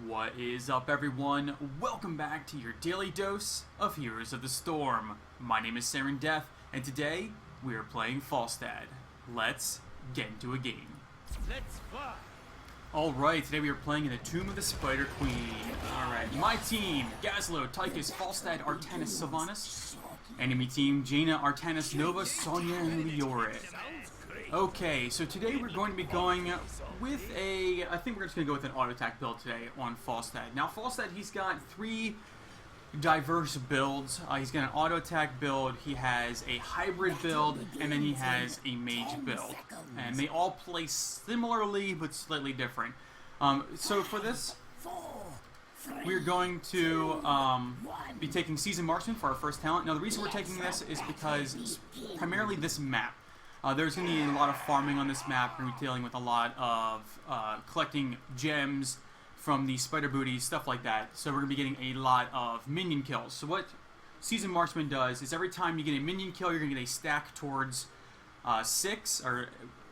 What is up, everyone? Welcome back to your daily dose of Heroes of the Storm. My name is Saren Death, and today we are playing Falstad. Let's get into a game. Let's fly! Alright, today we are playing in the Tomb of the Spider Queen. Alright, my team, Gazlo, Tychus, Falstad, Artanis, Sylvanas. Enemy team, Jaina, Artanis, Nova, Sonya, and Leorit. Okay, so today we're going to be going with I think we're just going to go with an auto attack build today on Falstad. Now Falstad, he's got three diverse builds. He's got an auto attack build, he has a hybrid build, and then he has a mage build. And they all play similarly, but slightly different. So for this, we're going to be taking Seasoned Marksman for our first talent. Now the reason we're taking this is because primarily this map. There's going to be a lot of farming on this map. We're going to be dealing with a lot of collecting gems from the spider booties, stuff like that. So we're going to be getting a lot of minion kills. So what Seasoned Marksman does is every time you get a minion kill, you're going to get a stack towards 6, or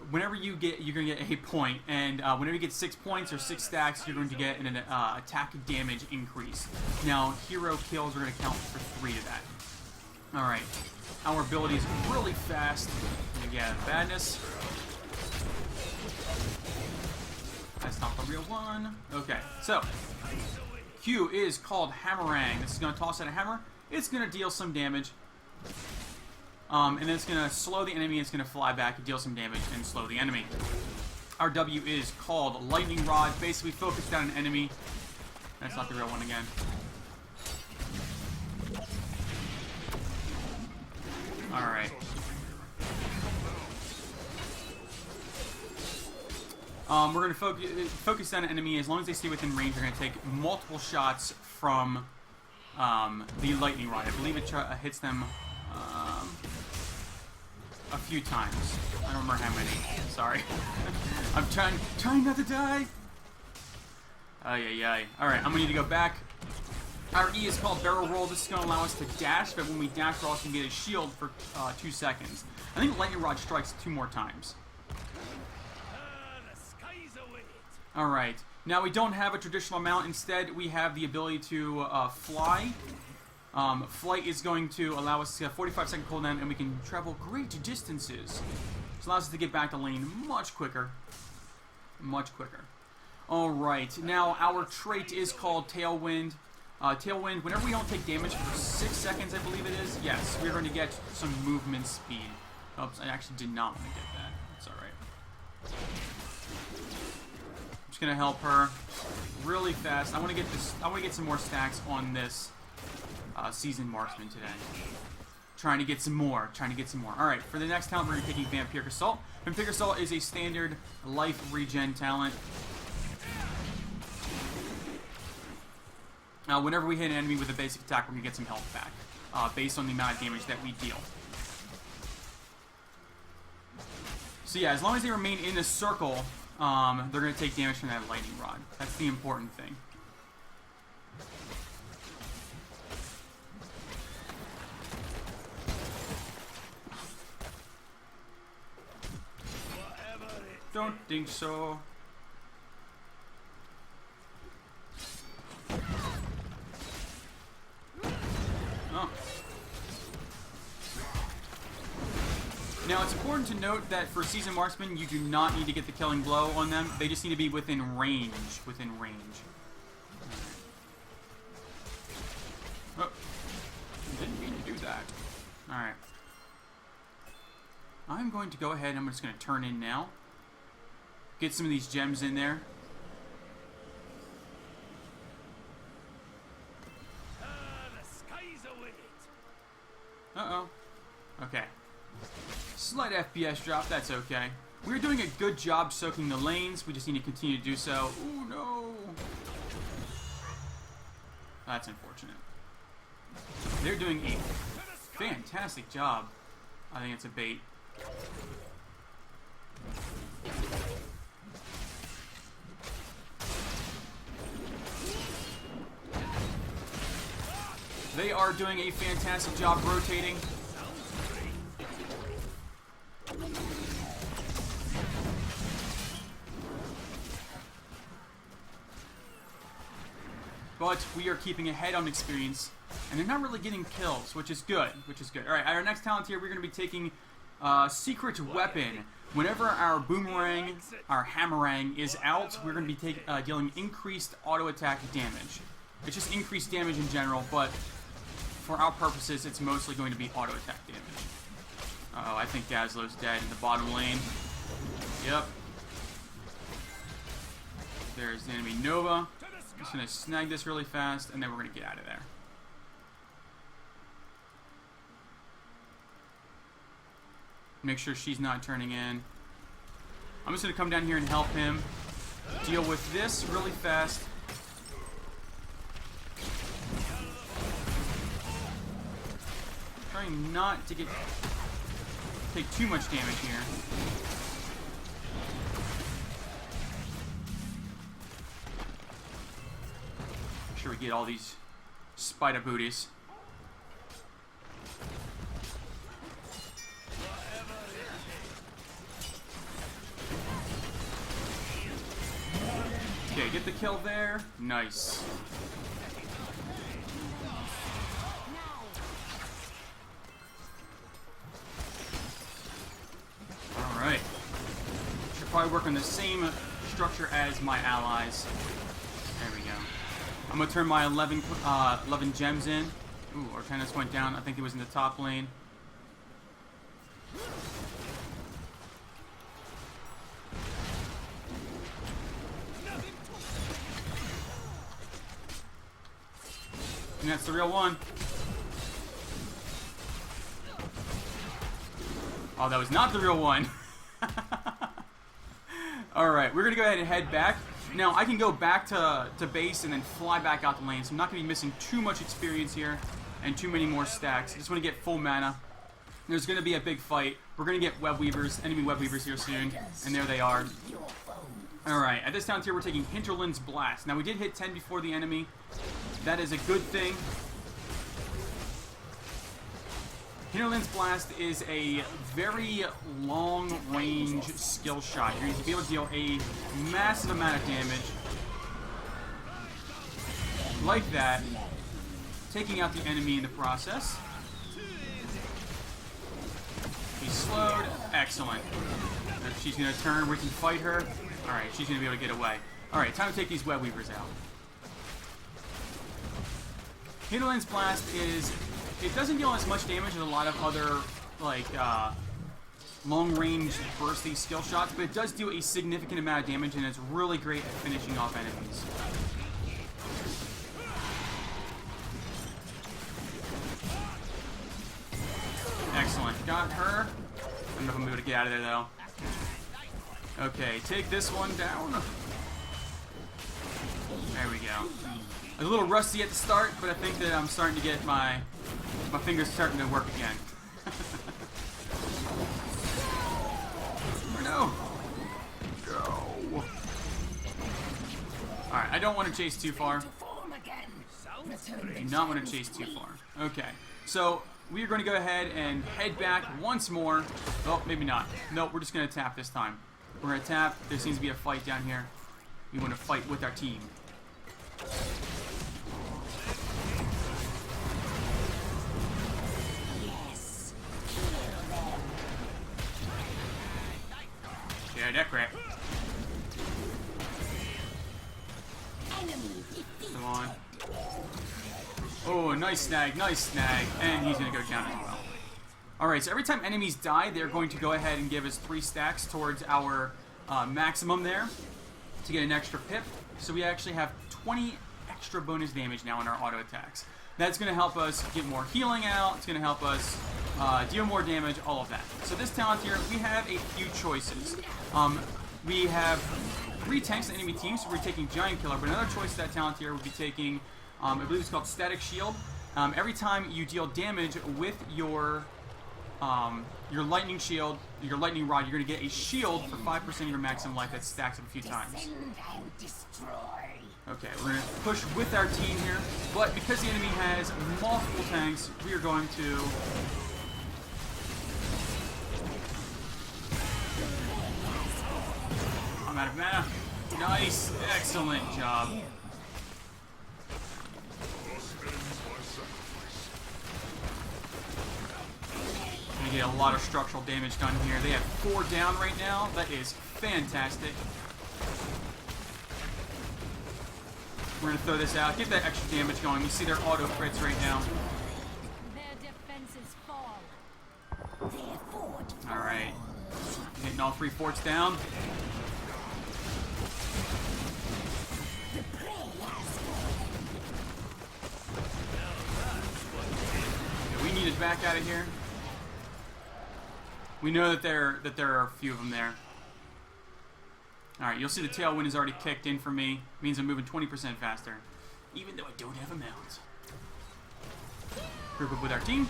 whenever you get, you're going to get a point. And whenever you get 6 points or 6 stacks, you're going to get an attack damage increase. Now, hero kills are going to count for 3 of that. Alright, our ability is really fast. Again, badness. That's not the real one. Okay, so Q is called Hammerang. This is going to toss out a hammer. It's going to deal some damage. And then it's going to slow the enemy. It's going to fly back and deal some damage and slow the enemy. Our W is called Lightning Rod. Basically focus down an enemy. That's not the real one again. Alright. We're going to focus on an enemy. As long as they stay within range, we're going to take multiple shots from the lightning rod. I believe it hits them a few times. I don't remember how many. Sorry. I'm trying not to die. Ay. Alright, I'm going to need to go back. Our E is called Barrel Roll. This is going to allow us to dash, but when we dash, we're also going to get a shield for 2 seconds. I think Lightning Rod strikes 2 more times. Alright, now we don't have a traditional mount. Instead, we have the ability to fly. Flight is going to allow us to have 45-second cooldown, and we can travel great distances. This allows us to get back to lane much quicker. Much quicker. Alright, now our trait is called Tailwind. Tailwind, whenever we don't take damage for 6 seconds, I believe it is, yes, we're going to get some movement speed. Oops, I actually did not want to get that. It's alright. I'm just going to help her really fast. I want to get this. I want to get some more stacks on this Seasoned Marksman today. Trying to get some more. Alright, for the next talent, we're going to be taking Vampire Assault. Vampire Assault is a standard life regen talent. Whenever we hit an enemy with a basic attack, we're going to get some health back, based on the amount of damage that we deal. So yeah, as long as they remain in a circle, they're going to take damage from that lightning rod. That's the important thing. Don't think so. Now, it's important to note that for Seasoned Marksman, you do not need to get the killing blow on them. They just need to be within range. Oh, didn't mean to do that. Alright. I'm going to go ahead and I'm just going to turn in now. Get some of these gems in there. Uh-oh. Okay. Slight FPS drop, that's okay. We're doing a good job soaking the lanes. We just need to continue to do so. Ooh, no. That's unfortunate. They're doing a fantastic job. I think it's a bait. They are doing a fantastic job rotating. but we are keeping ahead on experience, and they're not really getting kills, which is good, Alright, our next talent here, we're going to be taking Secret Weapon. Whenever our boomerang, our hammerang is out, we're going to be dealing increased auto attack damage. It's just increased damage in general, but for our purposes, it's mostly going to be auto attack damage. Uh-oh, I think Dazzler's dead in the bottom lane. Yep. There's the enemy Nova. Just going to snag this really fast, and then we're going to get out of there. Make sure she's not turning in. I'm just going to come down here and help him deal with this really fast. Trying not to take too much damage here. Make sure we get all these spider booties. Okay, get the kill there. Nice. Alright. Should probably work on the same structure as my allies. There we go. I'm going to turn my 11 gems in. Ooh, Artanis went down. I think he was in the top lane. And that's the real one. Oh, that was not the real one. Alright, we're going to go ahead and head back. Now, I can go back to base and then fly back out the lane, so I'm not going to be missing too much experience here and too many more stacks. I just want to get full mana. There's going to be a big fight. We're going to get web weavers, enemy web weavers here soon, and there they are. Alright, at this talent here, we're taking Hinterland's Blast. Now, we did hit 10 before the enemy. That is a good thing. Hinterland's Blast is a very long-range skill shot. You're going to be able to deal a massive amount of damage. Like that. Taking out the enemy in the process. He's slowed. Excellent. If she's going to turn, we can fight her. Alright, she's going to be able to get away. Alright, time to take these web weavers out. Hinterland's Blast is... It doesn't deal as much damage as a lot of other, like, long-range bursty skill shots, but it does do a significant amount of damage, and it's really great at finishing off enemies. Excellent. Got her. I don't know if I'm going to be able to get out of there, though. Okay, take this one down. There we go. I was a little rusty at the start, but I think that I'm starting to get my fingers starting to work again. Or no. Go. Alright, I don't want to chase too far. I do not want to chase too far. Okay, so we are going to go ahead and head back once more. Oh, maybe not. Nope, we're just going to tap this time. We're going to tap. There seems to be a fight down here. We want to fight with our team. Yeah, that crap. Come on. Oh, nice snag, and he's going to go down as well. Alright, so every time enemies die, they're going to go ahead and give us 3 stacks towards our maximum there to get an extra pip. So we actually have 20 extra bonus damage now in our auto attacks. That's going to help us get more healing out, it's going to help us deal more damage, all of that. So this talent here, we have a few choices. We have 3 tanks in enemy teams, so we're taking Giant Killer, but another choice to that talent here would be taking, I believe it's called Static Shield. Every time you deal damage with your lightning shield, your lightning rod, you're going to get a shield for 5% of your maximum life that stacks up a few times. Okay, we're going to push with our team here, but because the enemy has multiple tanks, we are going to... I'm out of mana. Nice, excellent job. get a lot of structural damage done here. They have 4 down right now. That is fantastic. We're going to throw this out. Get that extra damage going. You see their auto crits right now. Their defenses fall. Alright. Hitting all 3 forts down. Okay, we need it back out of here. We know that there are a few of them there. Alright, you'll see the tailwind is already kicked in for me. It means I'm moving 20% faster. Even though I don't have a mount. Group up with our team.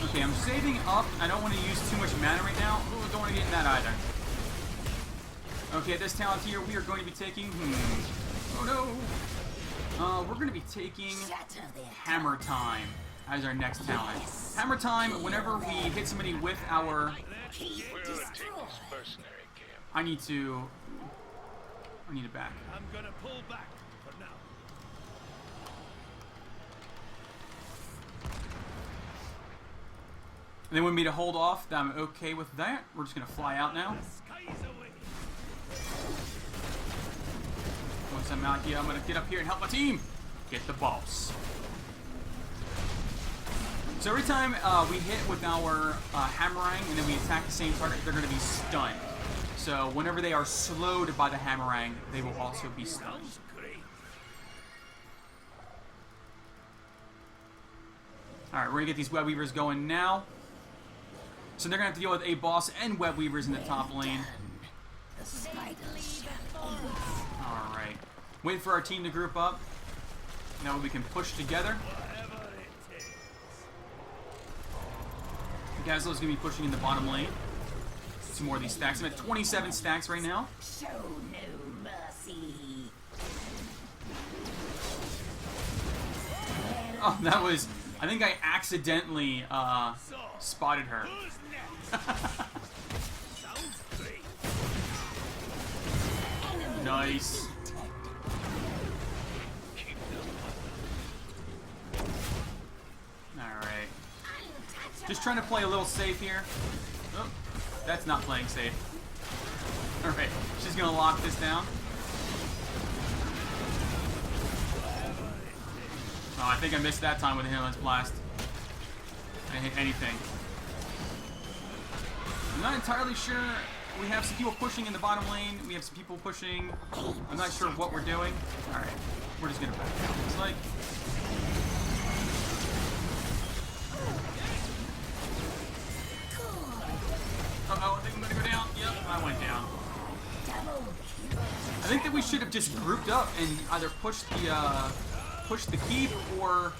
Okay, I'm saving up. I don't want to use too much mana right now. Ooh, don't want to get in that either. Okay, at this talent here, we are going to be taking... Oh no! We're going to be taking Hammer Time as our next talent. Hammer Time, whenever we hit somebody with our... I need it back. I'm gonna pull back for now. They want me to hold off. I'm okay with that. We're just going to fly out now. Once I'm out here, I'm going to get up here and help my team get the boss. So every time we hit with our Hammerang and then we attack the same target, they're going to be stunned. So whenever they are slowed by the Hammerang, they will also be stunned. Alright, we're going to get these Web Weavers going now. So they're going to have to deal with a boss and Web Weavers in the top lane. Alright. Wait for our team to group up. Now we can push together. Gazlo's going to be pushing in the bottom lane. Some more of these stacks. I'm at 27 stacks right now. Show no mercy. Oh, that was... I think I accidentally spotted her. Nice. Alright. Just trying to play a little safe here. Oh, that's not playing safe. Alright, she's gonna lock this down. Oh, I think I missed that time with the Hinterlands Blast. I didn't hit anything. I'm not entirely sure. We have some people pushing in the bottom lane. We have some people pushing. I'm not sure what we're doing. Alright. We're just gonna back out. It's like... Uh-oh, I think I'm gonna go down. Yep, I went down. I think that we should have just grouped up and either pushed the keep or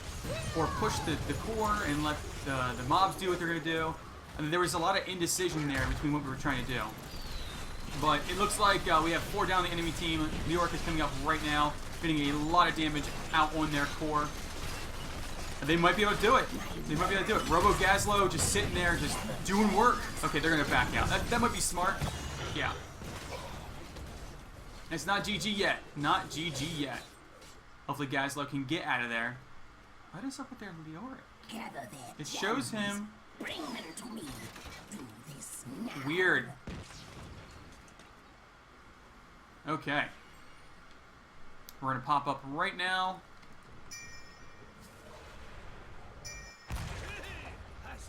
push the core and let the mobs do what they're going to do. And there was a lot of indecision there between what we were trying to do. But it looks like we have 4 down the enemy team. New York is coming up right now, getting a lot of damage out on their core. And they might be able to do it. They might be able to do it. Robo Gazlo just sitting there, just doing work. Okay, they're going to back out. That might be smart. Yeah. It's not GG yet. Not GG yet. Hopefully Gazlo can get out of there. What is up with their Leoric? It shows him. Bring them to me. Do this now. Weird. Okay. We're going to pop up right now.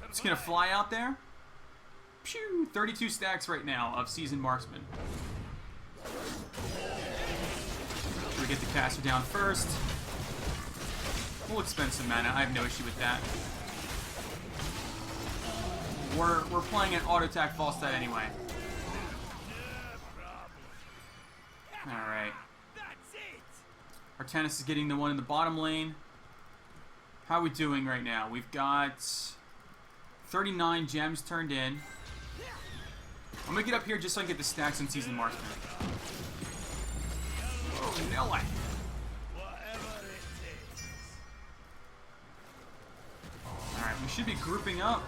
Just going to fly out there. Pew! 32 stacks right now of Seasoned Marksman. We get the caster down first. We'll expend some mana. I have no issue with that. We're playing an auto attack Falstad anyway. Alright. Artanis is getting the one in the bottom lane. How are we doing right now? We've got 39 gems turned in. I'm gonna get up here just so I can get the stacks on Seasoned Marksman. Oh, no way. Alright, we should be grouping up.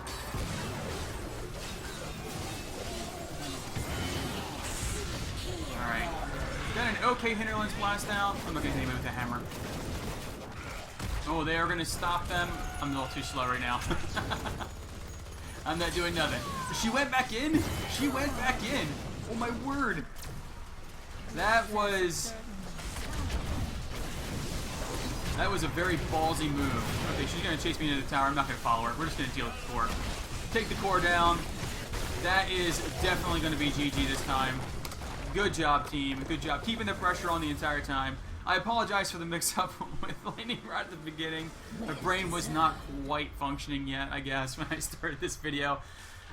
an okay Hinterlands blast out. I'm not gonna hit anybody with a hammer. Oh, they are gonna stop them. I'm a little too slow right now. I'm not doing nothing. She went back in? She went back in. Oh my word. That was a very ballsy move. Okay, she's gonna chase me into the tower. I'm not gonna follow her. We're just gonna deal with the core. Take the core down. That is definitely gonna be GG this time. Good job, team. Good job keeping the pressure on the entire time. I apologize for the mix-up with landing right at the beginning. My brain was not quite functioning yet, I guess, when I started this video.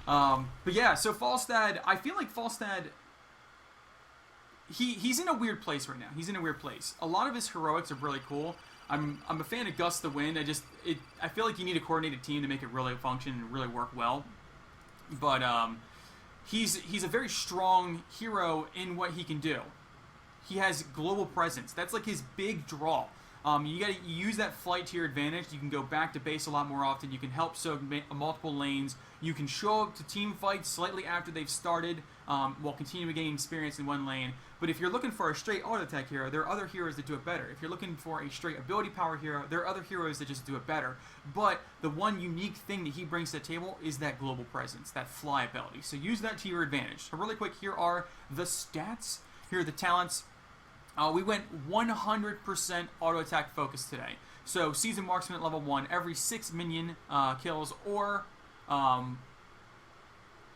But yeah, so Falstad, I feel like Falstad, he's in a weird place right now. He's in a weird place. A lot of his heroics are really cool. I'm a fan of Gust the Wind. I feel like you need a coordinated team to make it really function and really work well. But he's a very strong hero in what he can do. He has global presence. That's like his big draw. You gotta use that flight to your advantage. You can go back to base a lot more often. You can help soak multiple lanes. You can show up to team fights slightly after they've started while continuing gaining experience in one lane. But if you're looking for a straight auto attack hero, there are other heroes that do it better. If you're looking for a straight ability power hero, there are other heroes that just do it better. But the one unique thing that he brings to the table is that global presence, that fly ability. So use that to your advantage. So really quick, here are the stats. Here are the talents. We went 100% auto attack focus today. So season marksman at level 1, every 6 minion kills or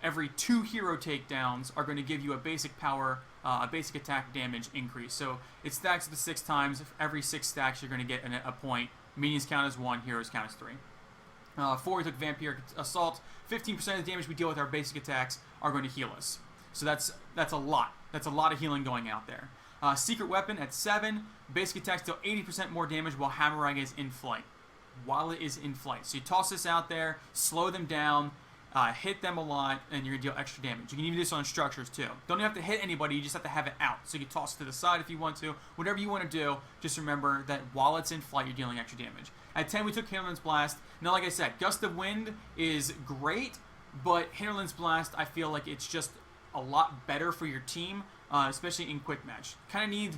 every 2 hero takedowns are going to give you a basic power, a basic attack damage increase. So it stacks to 6 times. Every 6 stacks, you're going to get a point. Minions count as 1, heroes count as 3. 4, we took Vampire Assault. 15% of the damage we deal with our basic attacks are going to heal us. So that's a lot. That's a lot of healing going out there. Secret Weapon at 7. Basic attacks deal 80% more damage while Hammerang is in flight. While it is in flight. So you toss this out there, slow them down, hit them a lot, and you're going to deal extra damage. You can even do this on structures too. Don't even have to hit anybody, you just have to have it out. So you can toss it to the side if you want to. Whatever you want to do, just remember that while it's in flight, you're dealing extra damage. At 10, we took Hinterlands Blast. Now, like I said, Gust of Wind is great, but Hinterlands Blast, I feel like it's just a lot better for your team. Especially in quick match. Kind of need...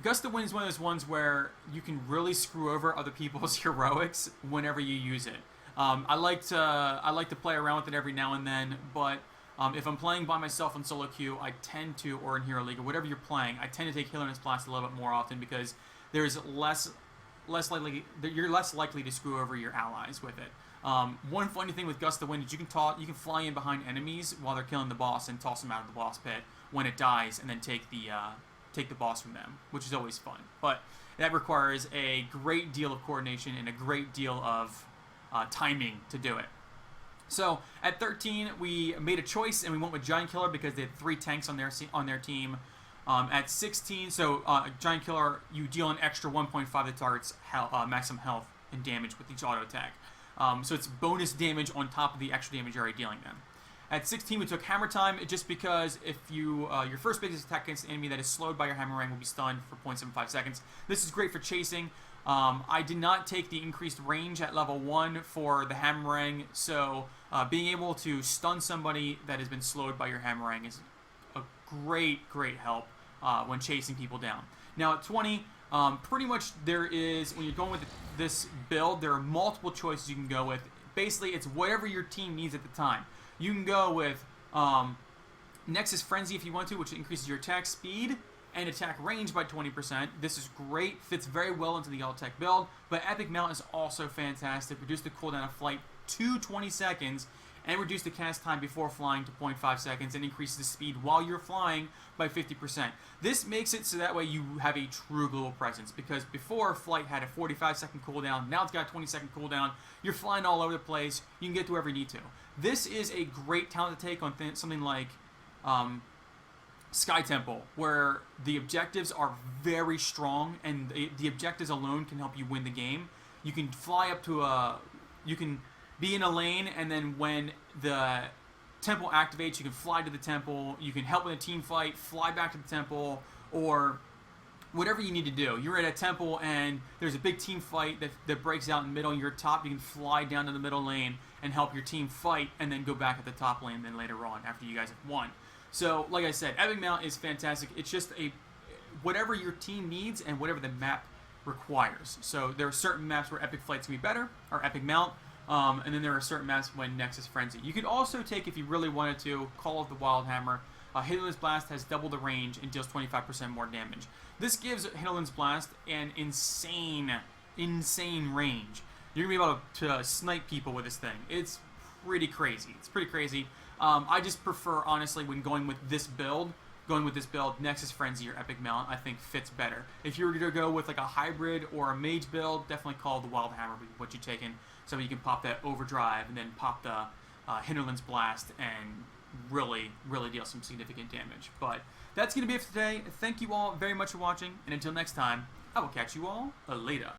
Gust of Wind is one of those ones where you can really screw over other people's heroics whenever you use it. I like to play around with it every now and then, but if I'm playing by myself on solo queue, I tend to, or in Hero League, or whatever you're playing, I tend to take Hinterlands Blast a little bit more often because there's you're less likely to screw over your allies with it. One funny thing with Gust of Wind is you can fly in behind enemies while they're killing the boss and toss them out of the boss pit when it dies, and then take the boss from them, which is always fun. But that requires a great deal of coordination and a great deal of timing to do it. So at 13, we made a choice and we went with Giant Killer because they had 3 tanks on their team. At 16, so Giant Killer, you deal an extra 1.5 to the target's maximum health and damage with each auto attack. So it's bonus damage on top of the extra damage you're already dealing them. At 16, we took Hammer Time, just because if you your first biggest attack against an enemy that is slowed by your Hammerang will be stunned for 0.75 seconds. This is great for chasing. I did not take the increased range at level 1 for the Hammerang, so being able to stun somebody that has been slowed by your Hammerang is a great help when chasing people down. Now at 20, pretty much when you're going with this build, there are multiple choices you can go with. Basically, it's whatever your team needs at the time. You can go with Nexus Frenzy if you want to, which increases your attack speed and attack range by 20%. This is great, fits very well into the all-tech build, but Epic Mount is also fantastic. Reduce the cooldown of flight to 20 seconds and reduce the cast time before flying to 0.5 seconds and increases the speed while you're flying by 50%. This makes it so that way you have a true global presence, because before flight had a 45-second cooldown, now it's got a 20-second cooldown. You're flying all over the place. You can get to wherever you need to. This is a great talent to take on something like Sky Temple, where the objectives are very strong, and the objectives alone can help you win the game. You can fly up to you can be in a lane, and then when the temple activates, you can fly to the temple. You can help in a team fight, fly back to the temple, or whatever you need to do. You're at a temple, and there's a big team fight that breaks out in the middle, and you're top. You can fly down to the middle lane and help your team fight, and then go back at the top lane then later on after you guys have won. So, like I said, Epic Mount is fantastic. It's just whatever your team needs and whatever the map requires. So there are certain maps where Epic Flight's gonna be better, or Epic Mount, and then there are certain maps when Nexus Frenzy. You could also take, if you really wanted to, Call of the Wild Hammer. Hinterland's Blast has double the range and deals 25% more damage. This gives Hinterland's Blast an insane range. You're gonna be able to snipe people with this thing. It's pretty crazy. I just prefer, honestly, when going with this build, Nexus Frenzy or Epic Mount, I think fits better. If you were to go with like a hybrid or a mage build, definitely Call of the Wild Hammer would be what you're taking. So you can pop that Overdrive and then pop the Hinterland's Blast and really deal some significant damage. But that's going to be it for today. Thank you all very much for watching, and until next time, I will catch you all later.